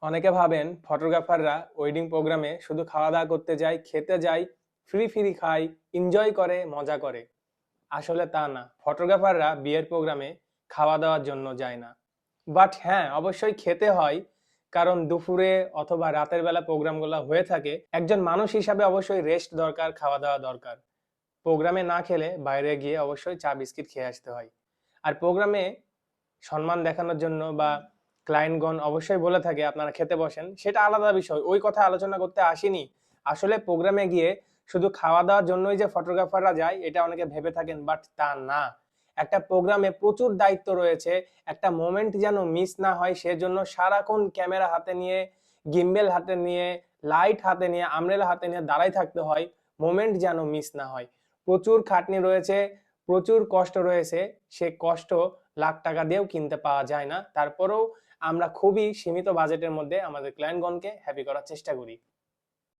অনেকে ভাবেন ফটোগ্রাফাররা ওয়েডিং প্রোগ্রামে শুধু খাওয়া দাওয়া করতে যায়, খেতে যায়, ফ্রি ফ্রি খায়, এনজয় করে, মজা করে। আসলে তা না, ফটোগ্রাফাররা বিয়ের প্রোগ্রামে খাওয়া দাওয়ার জন্য যায় না। বাট হ্যাঁ, অবশ্যই খেতে হয়, কারণ দুপুরে অথবা রাতের বেলা প্রোগ্রামগুলো হয়ে থাকে। একজন মানুষ হিসাবে অবশ্যই রেস্ট দরকার, খাওয়া দাওয়া দরকার। প্রোগ্রামে না খেলে বাইরে গিয়ে অবশ্যই চা বিস্কিট খেয়ে আসতে হয়। আর প্রোগ্রামে সম্মান দেখানোর জন্য বা ক্লায়েন্টগণ অবশ্যই বলে থাকে আপনারা খেতে বসেন, সেটা আলাদা বিষয়, ওই কথা আলোচনা করতে আসিনি। আসলে প্রোগ্রামে গিয়ে শুধু খাওয়া দাওয়ার জন্যই যে ফটোগ্রাফাররা যায় এটা অনেকে ভেবে থাকেন, বাট তা না। একটা প্রোগ্রামে প্রচুর দায়িত্ব রয়েছে। একটা মোমেন্ট যেন মিস না হয় সেজন্য সারাক্ষণ ক্যামেরা হাতে নিয়ে, গিম্বেল হাতে নিয়ে, লাইট হাতে নিয়ে, আমব্রেলা হাতে নিয়ে দাঁড়াই থাকতে হয়, মোমেন্ট যেন মিস না হয়। প্রচুর খাটনি রয়েছে, প্রচুর কষ্ট রয়েছে। সে কষ্ট লাখ টাকা দিয়েও কিনতে পাওয়া যায় না। তারপরেও আমরা খুবই সীমিত বাজেটের মধ্যে আমাদের ক্লায়েন্টগণকে হ্যাপি করার চেষ্টা করি।